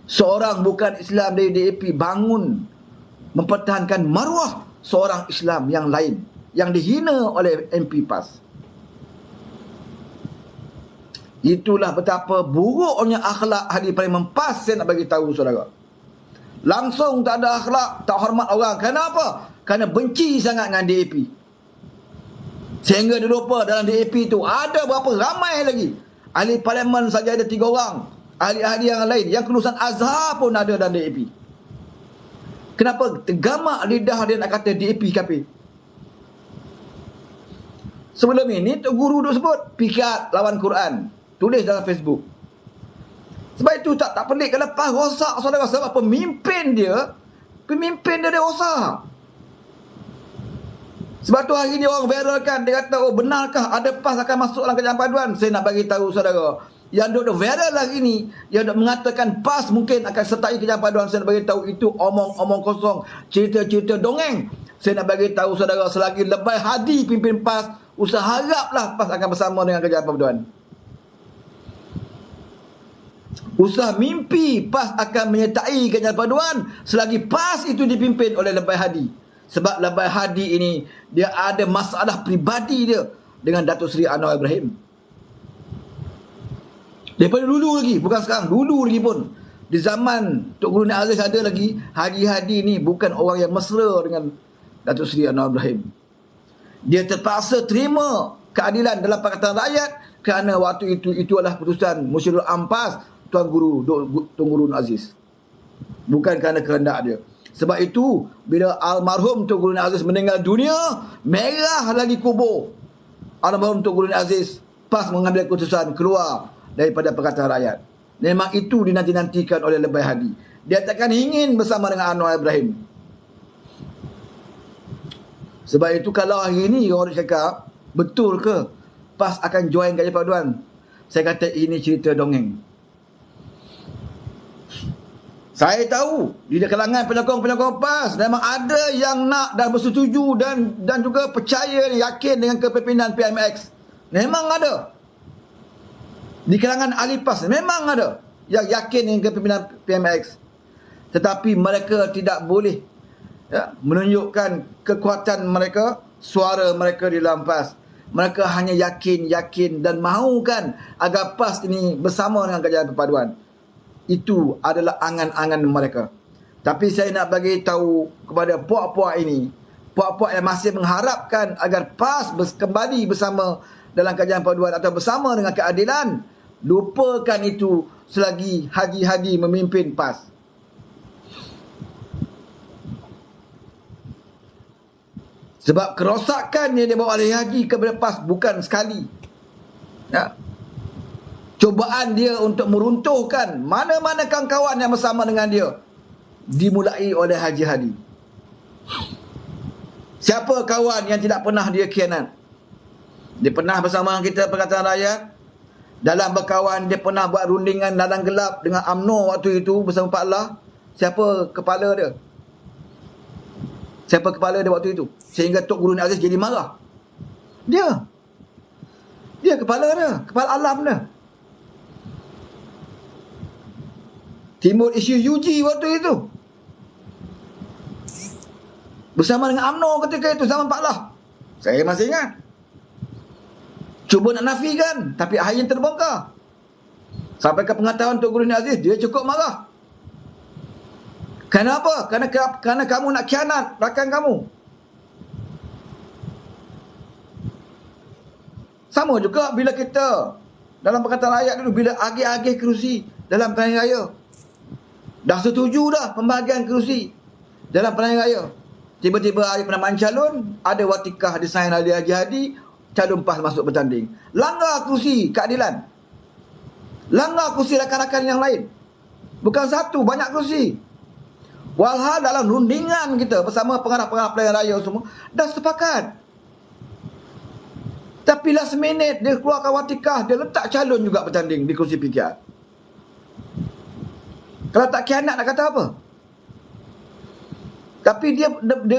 Seorang bukan Islam dari DAP bangun mempertahankan maruah seorang Islam yang lain yang dihina oleh MP PAS. Itulah betapa buruknya akhlak ahli Parlimen PAS. Saya nak bagi tahu saudara. Langsung tak ada akhlak, tak hormat orang. Kenapa? Kerana benci sangat dengan DAP. Sehingga dia lupa dalam DAP tu ada berapa ramai lagi. Ahli Parlimen saja ada 3 orang. Ahli-ahli yang lain, yang kelulusan Azhar pun ada dalam DAP. Kenapa tergamak lidah dia nak kata DAP KP? Sebelum ini Tok Guru tu sebut pikat lawan Quran, tulis dalam Facebook. Sebab itu tak pelik kalau PAS rosak saudara, sebab pemimpin dia rosak. Sebab tu hari ni orang viralkan, dia kata, oh benarkah ada PAS akan masuk dalam kerajaan paduan? Saya nak bagi tahu saudara, yang duk viral hari ni, yang duk mengatakan PAS mungkin akan sertai kerajaan paduan, saya nak bagi tahu itu omong-omong kosong, cerita-cerita dongeng. Saya nak bagi tahu saudara, selagi lebay hadi pimpin PAS, usaha haraplah PAS akan bersama dengan kerajaan paduan. Usaha mimpi PAS akan menyertai kerajaan paduan selagi PAS itu dipimpin oleh Lebay Hadi. Sebab Lebay Hadi ini, dia ada masalah peribadi dia dengan Datuk Seri Anwar Ibrahim. Daripada dulu lagi, bukan sekarang, dulu lagi pun. Di zaman Tok Guru Nik Aziz ada lagi, Hadi ni bukan orang yang mesra dengan Datuk Seri Anwar Ibrahim. Dia terpaksa terima keadilan dalam Pakatan Rakyat kerana waktu itu adalah keputusan Musyirul Ampas Tuan Guru Nik Aziz. Bukan kerana kehendak dia. Sebab itu bila almarhum Tok Guru Nik Aziz meninggal dunia, merah lagi kubur almarhum Tok Guru Nik Aziz. PAS mengambil keputusan keluar daripada Pakatan Rakyat. Memang itu dinanti-nantikan oleh Lebay Hadi. Dia takkan ingin bersama dengan Anwar Ibrahim. Sebab itu kalau hari ini orang cakap, betul ke PAS akan join kerajaan paduan? Saya kata ini cerita dongeng. Saya tahu di kalangan penyokong-penyokong PAS memang ada yang nak dan bersetuju dan juga percaya, yakin dengan kepimpinan PMX. Memang ada. Di kalangan ahli PAS memang ada yang yakin dengan kepimpinan PMX. Tetapi mereka tidak boleh menunjukkan kekuatan mereka, suara mereka di dalam PAS. Mereka hanya yakin dan mahukan agar PAS ini bersama dengan kerajaan perpaduan. Itu adalah angan-angan mereka. Tapi saya nak bagi tahu kepada puak-puak ini, puak-puak yang masih mengharapkan agar PAS kembali bersama dalam kerajaan paduan atau bersama dengan keadilan, lupakan itu selagi Haji Hadi memimpin PAS. Sebab kerosakan yang dibawa oleh Haji kepada PAS bukan sekali. Cubaan dia untuk meruntuhkan mana-mana kawan-kawan yang bersama dengan dia dimulai oleh Haji Hadi. Siapa kawan yang tidak pernah dia khianat? Dia pernah bersama kita Pakatan Rakyat. Dalam berkawan dia pernah buat rundingan ladang gelap dengan UMNO waktu itu bersama Pak Allah. Siapa kepala dia? Siapa kepala dia waktu itu? Sehingga Tok Guru Nik Aziz jadi marah. Dia kepala dia, kepala alam dia. Timbul isu UG waktu itu bersama dengan UMNO ketika itu, zaman Pak Allah. Saya masih ingat. Cuba nak nafikan, tapi akhirnya terbongkar. Sampai ke pengetahuan Tok Guru Nik Aziz, dia cukup marah. Kenapa? Kerana kamu nak khianat rakan kamu. Sama juga bila kita dalam Pakatan Rakyat dulu, bila agih-agih kerusi dalam pilihan raya. Dah setuju dah pembahagian kerusi dalam pilihan raya. Tiba-tiba hari penamaan calon, ada watikah desain Ali Haji Hadi, calon PAS masuk bertanding. Langgar kerusi keadilan. Langgar kerusi rakan-rakan yang lain. Bukan satu, banyak kerusi. Walhal dalam rundingan kita bersama pengarah-pengarah pilihan raya semua, dah sepakat. Tapi last minute dia keluarkan watikah, dia letak calon juga bertanding di kerusi PKR. Kalau tak khianat nak kata apa? Tapi dia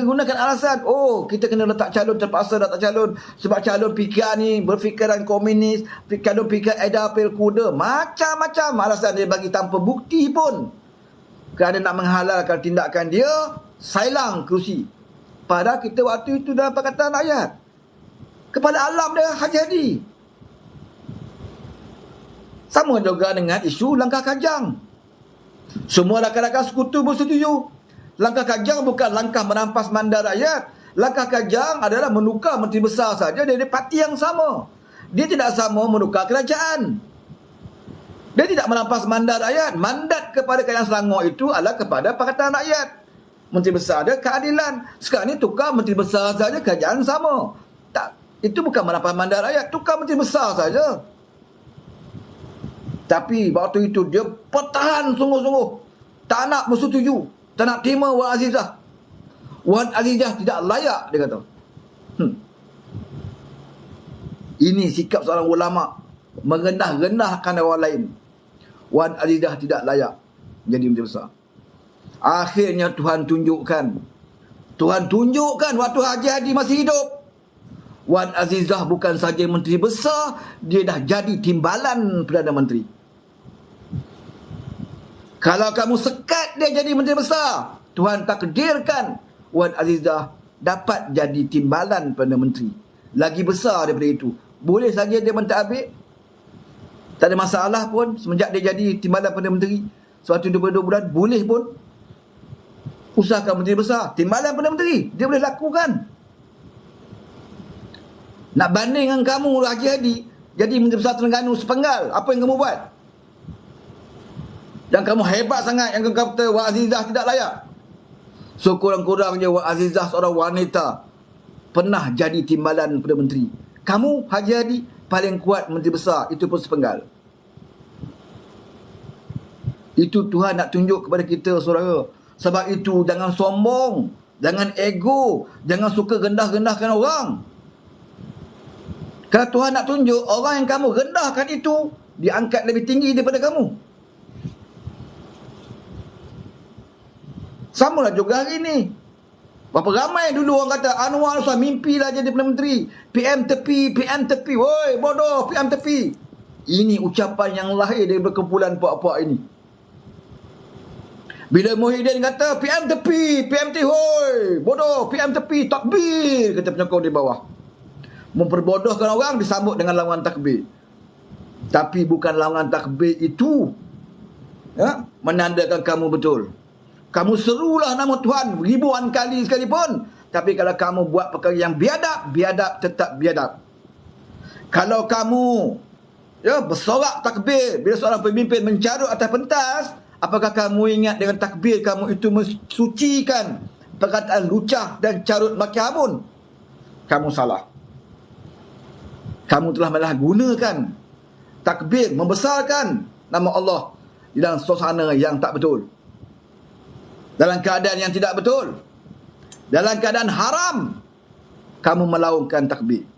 gunakan alasan, oh kita kena letak calon, terpaksa letak calon sebab calon PKR ni berfikiran komunis, calon PKR edar pil kuda, macam-macam alasan dia bagi tanpa bukti pun. kerana nak menghalalkan tindakan dia, sailang kerusi. Padahal kita waktu itu dalam Pakatan Rakyat, kepala alam dia Haji Hadi. Sama juga dengan isu langkah Kajang. Semua rakan-rakan sekutu bersetuju. Langkah Kajang bukan langkah merampas mandar rakyat. Langkah Kajang adalah menukar menteri besar saja dari parti yang sama. Dia tidak sama menukar kerajaan. Dia tidak merampas mandar rakyat. Mandat kepada Kerajaan Selangor itu adalah kepada Pakatan Rakyat. Menteri besar ada keadilan. Sekarang ni tukar menteri besar saja, kerajaan sama. Tak, itu bukan merampas mandar rakyat, tukar menteri besar saja. Tapi waktu itu dia pertahan sungguh-sungguh. Tak nak bersetuju. Tak nak terima Wan Azizah. Wan Azizah tidak layak, dia kata. Ini sikap seorang ulama. Merendah-rendahkan orang lain. Wan Azizah tidak layak jadi menteri besar. Akhirnya Tuhan tunjukkan. Tuhan tunjukkan waktu Haji Hadi masih hidup. Wan Azizah bukan saja menteri besar, dia dah jadi timbalan Perdana Menteri. Kalau kamu sekat dia jadi menteri besar, Tuhan takdirkan Wan Azizah dapat jadi timbalan Perdana Menteri. Lagi besar daripada itu. Boleh saja dia mentadbir. Tak ada masalah pun semenjak dia jadi timbalan Perdana Menteri. Suatu 2 bulan boleh pun usahakan menteri besar. Timbalan Perdana Menteri dia boleh lakukan. Nak banding dengan kamu Haji Hadi jadi menteri besar Terengganu sepenggal, apa yang kamu buat? Yang kamu hebat sangat, yang kamu kata Wan Azizah tidak layak. Sekurang-kurangnya Wan Azizah seorang wanita pernah jadi timbalan Perdana Menteri. Kamu Haji Hadi paling kuat menteri besar, itu pun sepenggal. Itu Tuhan nak tunjuk kepada kita, saudara. Sebab itu jangan sombong, jangan ego, jangan suka rendah-rendahkan orang. Kalau Tuhan nak tunjuk orang yang kamu rendahkan itu diangkat lebih tinggi daripada kamu. Samalah juga hari ini. Berapa ramai dulu orang kata Anwar Usman mimpilah jadi Perdana Menteri. PM tepi, PM tepi. Woi, bodoh, PM tepi. Ini ucapan yang lahir dari kumpulan puak-puak ini. Bila Muhyiddin kata PM tepi, PM tepi, hoi, bodoh, PM tepi, takbir, kata penyokong di bawah. Memperbodohkan orang disambut dengan lawangan takbir. Tapi bukan lawangan takbir itu menandakan kamu betul. Kamu serulah nama Tuhan ribuan kali sekalipun, tapi kalau kamu buat perkara yang biadab, biadab tetap biadab. Kalau kamu bersorak takbir bila seorang pemimpin mencarut atas pentas, apakah kamu ingat dengan takbir kamu itu mensucikan perkataan lucah dan carut maki hamun? Kamu salah. Kamu telah menyalahgunakan takbir, membesarkan nama Allah di dalam suasana yang tak betul, dalam keadaan yang tidak betul, dalam keadaan haram. Kamu melaungkan takbir.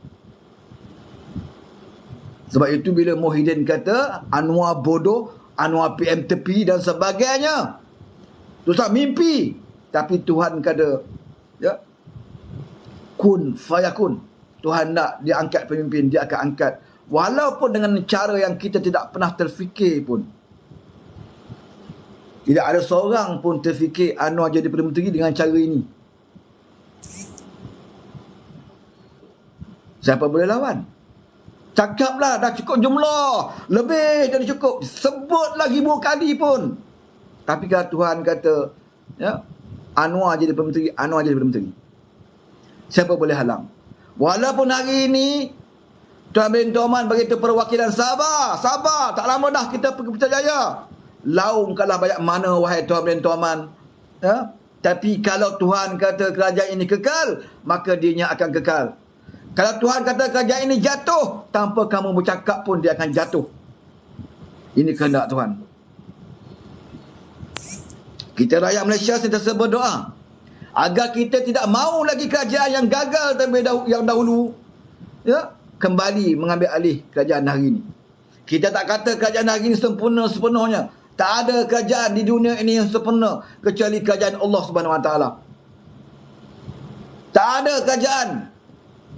Sebab itu bila Muhyiddin kata Anwar bodoh, Anwar PM tepi dan sebagainya, itu tak mimpi. Tapi Tuhan kata kun fayakun. Tuhan nak dia angkat pemimpin, dia akan angkat. Walaupun dengan cara yang kita tidak pernah terfikir pun. Tidak ada seorang pun terfikir Anwar jadi Perdana Menteri dengan cara ini. Siapa boleh lawan? Cakaplah, dah cukup jumlah. Lebih dari cukup. Sebutlah ribu kali pun. Tapi kalau Tuhan kata Anwar jadi Perdana Menteri, Anwar jadi Perdana Menteri, siapa boleh halang? Walaupun hari ini Tuan bin Toman beritahu perwakilan sabar, tak lama dah kita pergi Putrajaya. Laungkanlah banyak mana wahai Tuan bin Toman. Tapi kalau Tuhan kata kerajaan ini kekal, maka dianya akan kekal. Kalau Tuhan kata kerajaan ini jatuh, tanpa kamu bercakap pun dia akan jatuh. Ini kehendak Tuhan. Kita rakyat Malaysia sentiasa berdoa agar kita tidak mahu lagi kerajaan yang gagal yang dahulu kembali mengambil alih kerajaan hari ini. Kita tak kata kerajaan hari ini sempurna sepenuhnya. Tak ada kerajaan di dunia ini yang sempurna kecuali kerajaan Allah Subhanahu Wa Taala. Tak ada kerajaan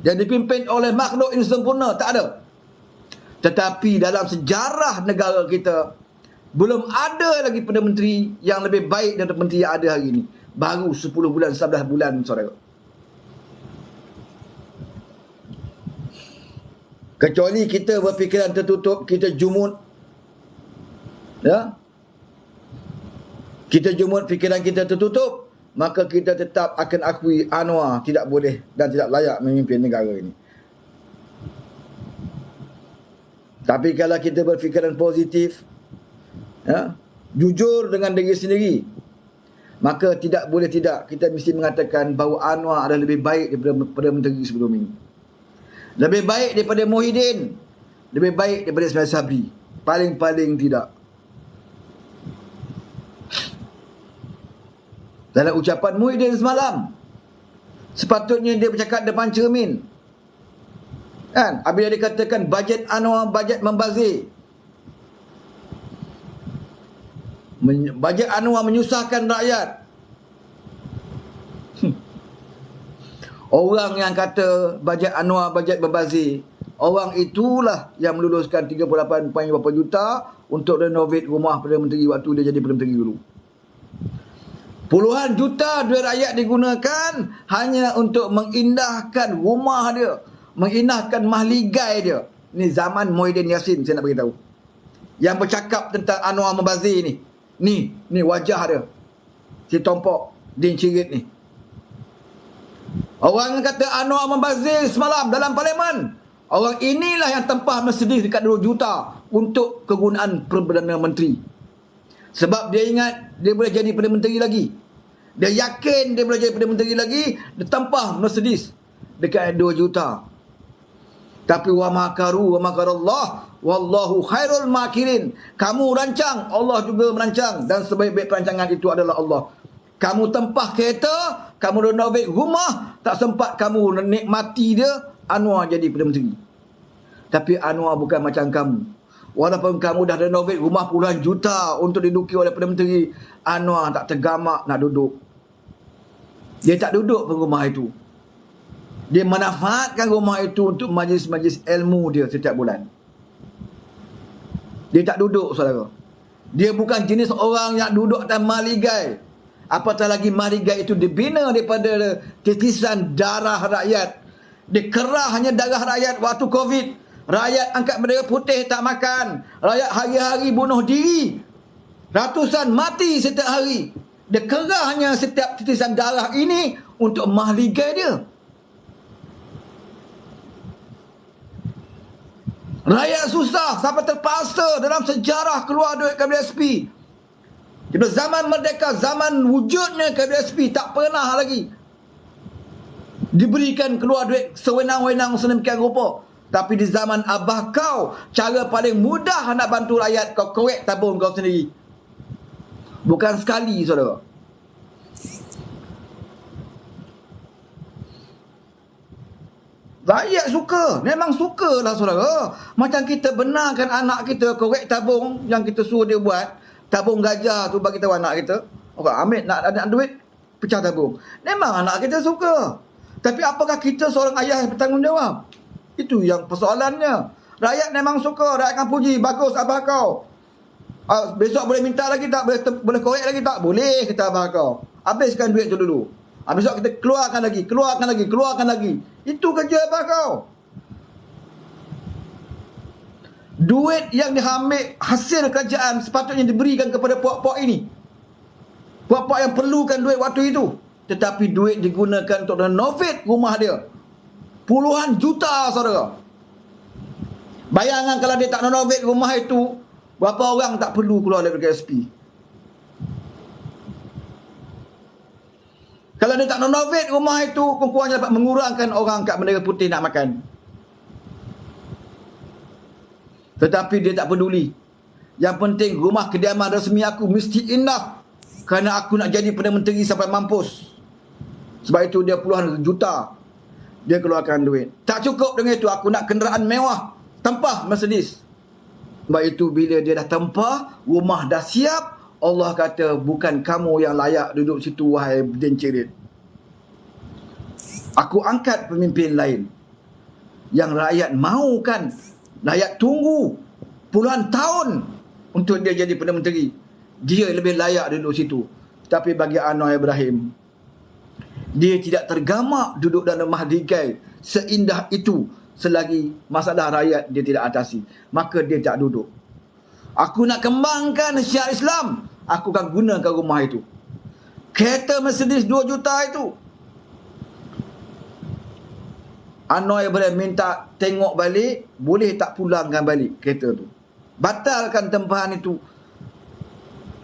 yang dipimpin oleh makhluk ini sempurna, tak ada. Tetapi dalam sejarah negara kita, Belum ada lagi Perdana Menteri yang lebih baik daripada menteri yang ada hari ini. Baru 10 bulan, 11 bulan, saudara. Kecuali kita berfikiran tertutup, kita jumut. Ya? Kita jumut, fikiran kita tertutup, maka kita tetap akan akui Anwar tidak boleh dan tidak layak memimpin negara ini. Tapi kalau kita berfikiran positif, ya, jujur dengan diri sendiri, maka tidak boleh tidak kita mesti mengatakan bahawa Anwar adalah lebih baik daripada Perdana Menteri sebelum ini, lebih baik daripada Muhyiddin, lebih baik daripada Ismail Sabri, paling-paling tidak. Dalam ucapan Muhyiddin semalam, sepatutnya dia bercakap depan cermin, kan? Apabila dia katakan bajet Anwar bajet membazir, bajet Anwar menyusahkan rakyat. Orang yang kata bajet Anwar bajet membazir, orang itulah yang meluluskan 38 berapa juta untuk renovate rumah Perdana Menteri waktu dia jadi Perdana Menteri dulu. Puluhan juta duit rakyat digunakan hanya untuk mengindahkan rumah dia, mengindahkan mahligai dia. Ni zaman Muhyiddin Yassin, saya nak beritahu. Yang bercakap tentang Anwar membazir ni. Ni wajah dia. Si Tompok Din Cirit ni. Orang yang kata Anwar membazir semalam dalam parlimen, orang inilah yang tempah Mercedes dekat 2 juta untuk kegunaan Perdana Menteri. Sebab dia ingat dia boleh jadi Perdana Menteri lagi. Dia yakin dia boleh jadi Perdana Menteri lagi, dia tempah Mercedes dekat 2 juta. Tapi wa makaru wa makarallah wallahu khairul makirin. Kamu rancang, Allah juga merancang, dan sebaik-baik perancangan itu adalah Allah. Kamu tempah kereta, kamu renovate rumah, tak sempat kamu nikmati dia, Anwar jadi Perdana Menteri. Tapi Anwar bukan macam kamu. Walaupun kamu dah renovate rumah puluhan juta untuk diduduki oleh Perdana Menteri, Anwar tak tergamak nak duduk. Dia tak duduk pun rumah itu. Dia manfaatkan rumah itu untuk majlis-majlis ilmu dia setiap bulan. Dia tak duduk, saudara. Dia bukan jenis orang yang duduk atas mahligai. Apatah lagi mahligai itu dibina daripada titisan darah rakyat. Dia kerah hanya darah rakyat waktu Covid. Rakyat angkat bendera putih tak makan. Rakyat hari-hari bunuh diri. Ratusan mati setiap hari. Dia kerah hanya setiap titisan darah ini untuk mahligai dia. Rakyat susah sampai terpaksa dalam sejarah keluar duit KWSP. Di zaman merdeka, zaman wujudnya KWSP, tak pernah lagi diberikan keluar duit sewenang-wenang sedemikian rupa. Tapi di zaman abah kau, cara paling mudah nak bantu rakyat, kau korek tabung kau sendiri. Bukan sekali, saudara. Rakyat suka, memang sukalah, saudara. Macam kita benarkan anak kita korek tabung yang kita suruh dia buat, tabung gajah tu bagi tahu anak kita, orang ambil nak ada duit, pecah tabung. Memang anak kita suka. Tapi apakah kita seorang ayah yang bertanggungjawab? Itu yang persoalannya. Rakyat memang suka, rakyat akan puji, bagus abah kau. Besok boleh minta lagi tak? Boleh korek lagi tak? Boleh, kata abah kau. Habiskan duit tu dulu. Besok kita keluarkan lagi. Itu kerja abah kau. Duit yang diambil hasil kerajaan sepatutnya diberikan kepada puak-puak ini. Puak-puak yang perlukan duit waktu itu. Tetapi duit digunakan untuk renovate rumah dia. Puluhan juta, saudara. Bayangkan kalau dia tak renovate rumah itu, berapa orang tak perlu keluar dari KSP. Kalau dia tak renovate rumah itu, kurang-kurangnya dapat mengurangkan orang kat bendera putih nak makan. Tetapi dia tak peduli. Yang penting rumah kediaman rasmi aku mesti indah, kerana aku nak jadi Perdana Menteri sampai mampus. Sebab itu dia puluhan juta dia keluarkan duit. Tak cukup dengan itu, aku nak kenderaan mewah, tempah Mercedes. Sebab itu bila dia dah tempah, rumah dah siap, Allah kata bukan kamu yang layak duduk situ wahai Din Cirit. Aku angkat pemimpin lain yang rakyat mahukan, rakyat tunggu puluhan tahun untuk dia jadi Perdana Menteri. Dia lebih layak duduk situ. Tapi bagi Anwar Ibrahim, dia tidak tergamak duduk dalam mahligai seindah itu selagi masalah rakyat dia tidak atasi. Maka dia tak duduk. Aku nak kembangkan syiar Islam, aku akan gunakan rumah itu. Kereta Mercedes 2 juta itu, Anwar Ibrahim minta tengok balik, boleh tak pulangkan balik kereta tu. Batalkan tempahan itu.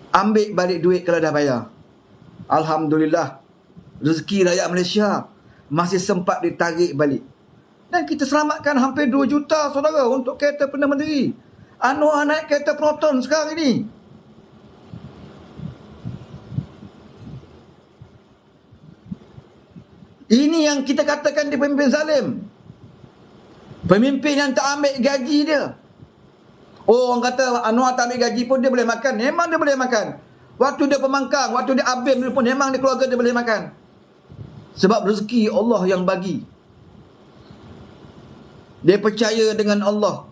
Ambil balik duit kalau dah bayar. Alhamdulillah, rezeki rakyat Malaysia masih sempat ditarik balik. Dan kita selamatkan hampir 2 juta saudara untuk kereta Perdana Menteri. Anwar naik kereta Proton sekarang ini. Ini yang kita katakan dia pemimpin zalim. Pemimpin yang tak ambil gaji dia. Oh, orang kata Anwar tak ambil gaji pun dia boleh makan. Memang dia boleh makan. Waktu dia pemangkang, waktu dia abim pun memang dia keluarga dia boleh makan. Sebab rezeki Allah yang bagi. Dia percaya dengan Allah.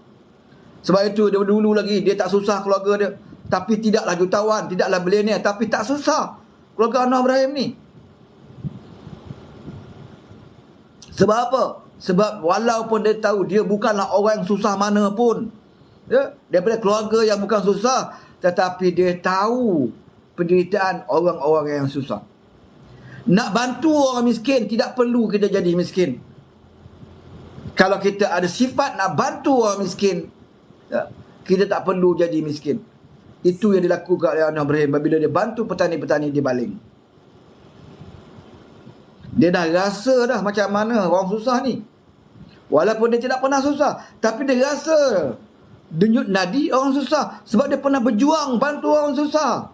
Sebab itu dia dulu lagi dia tak susah keluarga dia. Tapi tidaklah jutawan, tidaklah bilioner, tapi tak susah keluarga Anwar Ibrahim ni. Sebab apa? Sebab walaupun dia tahu dia bukanlah orang yang susah mana pun, ya, daripada keluarga yang bukan susah, tetapi dia tahu penderitaan orang-orang yang susah. Nak bantu orang miskin, tidak perlu kita jadi miskin. Kalau kita ada sifat nak bantu orang miskin, ya, kita tak perlu jadi miskin. Itu yang dilakukan oleh Anwar Ibrahim apabila dia bantu petani-petani di Baling. Dia dah rasa dah macam mana orang susah ni. Walaupun dia tidak pernah susah, tapi dia rasa denyut nadi orang susah. Sebab dia pernah berjuang bantu orang susah.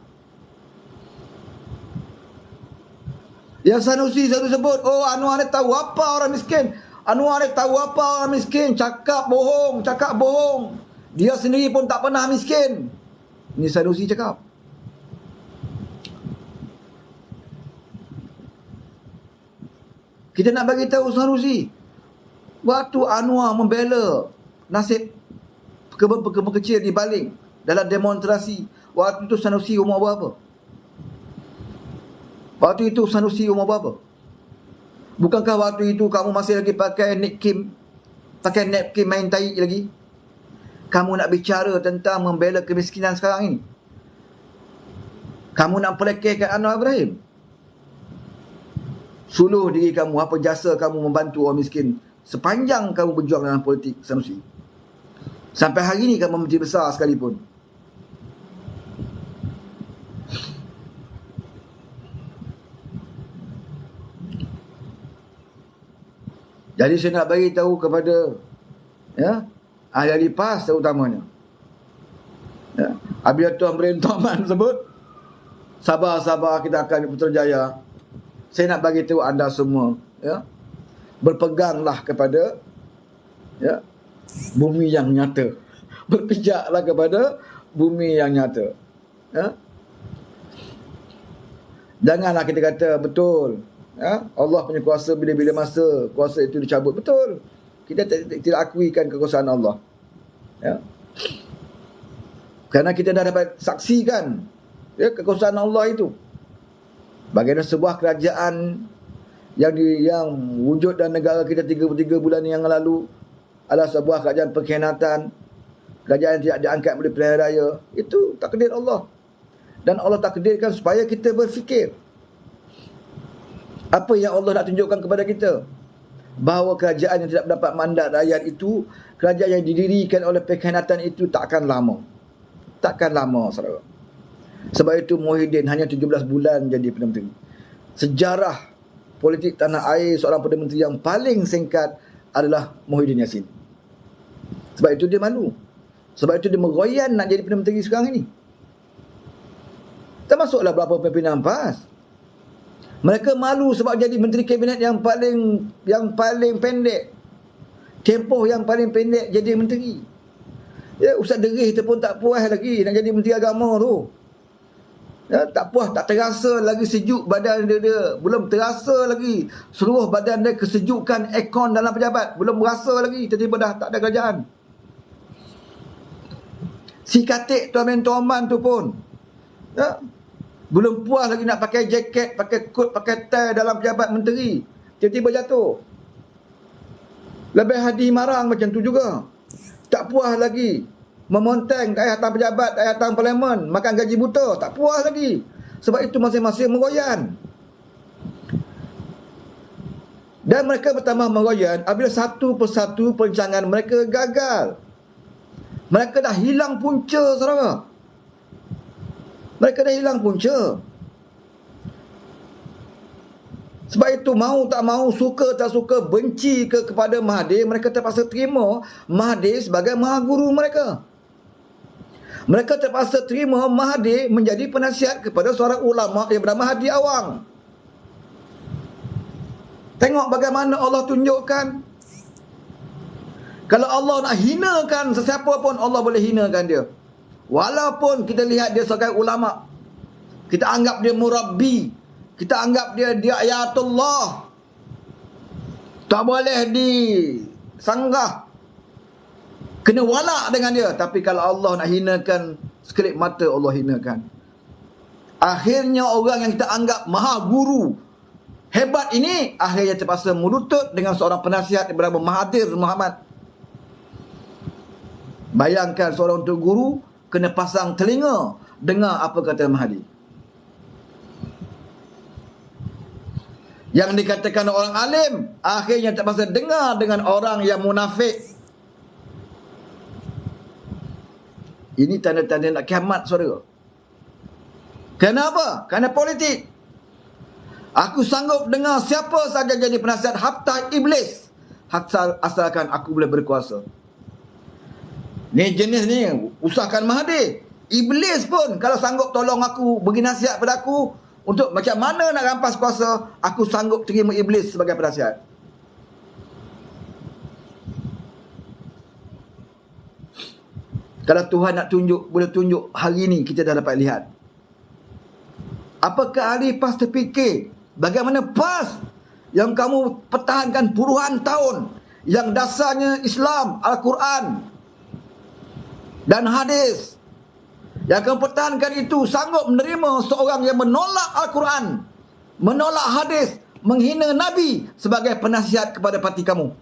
Yang Sanusi selalu sebut, oh Anwar ni tahu apa orang miskin. Anwar ni tahu apa orang miskin. Cakap bohong, cakap bohong. Dia sendiri pun tak pernah miskin. Ini Sanusi cakap. Kita nak bagi tahu Sanusi, waktu Anwar membela nasib kebun-kebun kecil di Baling dalam demonstrasi, waktu itu Sanusi umur berapa? Waktu itu Sanusi umur berapa? Bukankah waktu itu kamu masih lagi pakai napkin main tai lagi? Kamu nak bicara tentang membela kemiskinan sekarang ini? Kamu nak pelekehkan Anwar Ibrahim? Suluh diri kamu, apa jasa kamu membantu orang miskin sepanjang kamu berjuang dalam politik Sanusi. Sampai hari ini kamu menteri besar sekalipun. Jadi saya nak bagi tahu kepada, ya, ahli-ahli PAS terutamanya, ya, apabila Tuan Brain Toman sebut sabar-sabar kita akan Putrajaya, saya nak bagi tahu anda semua, ya, berpeganglah kepada, ya, bumi yang nyata. Berpijaklah kepada bumi yang nyata, ya. Janganlah kita kata betul, ya, Allah punya kuasa bila-bila masa kuasa itu dicabut. Betul, kita tidak akuikan kekuasaan Allah, ya, kerana kita dah dapat saksikan, ya, kekuasaan Allah itu. Bagaimana sebuah kerajaan yang wujud dalam negara kita 33 bulan yang lalu adalah sebuah kerajaan pengkhianatan, kerajaan yang tidak diangkat oleh pilihan raya. Itu takdir Allah. Dan Allah takdirkan supaya kita berfikir. Apa yang Allah nak tunjukkan kepada kita? Bahawa kerajaan yang tidak mendapat mandat rakyat itu, kerajaan yang didirikan oleh pengkhianatan itu takkan lama. Takkan lama, saudara. Sebab itu Muhyiddin hanya 17 bulan jadi Perdana Menteri. Sejarah politik tanah air, seorang Perdana Menteri yang paling singkat adalah Muhyiddin Yassin. Sebab itu dia malu. Sebab itu dia meroyan nak jadi Perdana Menteri sekarang ini. Termasuklah beberapa pimpinan PAS. Mereka malu sebab jadi Menteri Kabinet yang paling pendek. Tempoh yang paling pendek jadi menteri. Ya, Ustaz Derih tu pun tak puas lagi nak jadi Menteri Agama tu. Ya, tak puas, tak terasa lagi sejuk badan dia. Belum terasa lagi seluruh badan dia kesejukan aircon dalam pejabat. Belum berasa lagi, tiba-tiba dah tak ada kerajaan. Si katik Tuan Mentor Oman tu pun, ya, belum puas lagi nak pakai jaket, pakai kot, pakai tie dalam pejabat menteri, tiba-tiba jatuh. Lebih Hadi Marang macam tu juga. Tak puas lagi memonteng kat atas pejabat, kat atas parlimen, makan gaji buta, tak puas lagi. Sebab itu masing-masing meroyan. Dan mereka bertambah meroyan apabila satu persatu perancangan mereka gagal. Mereka dah hilang punca, saudara. Mereka dah hilang punca. Sebab itu mau tak mau, suka tak suka, benci kepada Mahathir, mereka terpaksa terima Mahathir sebagai mahaguru mereka. Mereka terpaksa terima Mahathir menjadi penasihat kepada seorang ulama yang bernama Hadi Awang. Tengok bagaimana Allah tunjukkan. Kalau Allah nak hinakan sesiapa pun, Allah boleh hinakan dia. Walaupun kita lihat dia sebagai ulama, kita anggap dia murabbi, kita anggap dia ayatullah, tak boleh disanggah, kena walak dengan dia. Tapi kalau Allah nak hinakan, sekelip mata Allah hinakan. Akhirnya orang yang kita anggap maha guru hebat ini, akhirnya terpaksa melutut dengan seorang penasihat yang bernama Mahathir Mohamad. Bayangkan seorang untuk guru kena pasang telinga dengar apa kata Mahathir. Yang dikatakan orang alim, akhirnya terpaksa dengar dengan orang yang munafik. Ini tanda-tanda nak kiamat, saudara. Kenapa? Kerana politik. Aku sanggup dengar siapa saja jadi penasihat, hatta iblis, asalkan aku boleh berkuasa. Ni jenis ni, usahakan Mahathir. Iblis pun kalau sanggup tolong aku, bagi nasihat pada aku untuk macam mana nak rampas kuasa, aku sanggup terima iblis sebagai penasihat. Kalau Tuhan nak tunjuk, boleh tunjuk hari ni, kita dah dapat lihat. Apakah ahli PAS terfikir bagaimana PAS yang kamu pertahankan puluhan tahun, yang dasarnya Islam, Al-Quran dan hadis, yang kamu pertahankan itu, sanggup menerima seorang yang menolak Al-Quran, menolak hadis, menghina Nabi sebagai penasihat kepada parti kamu?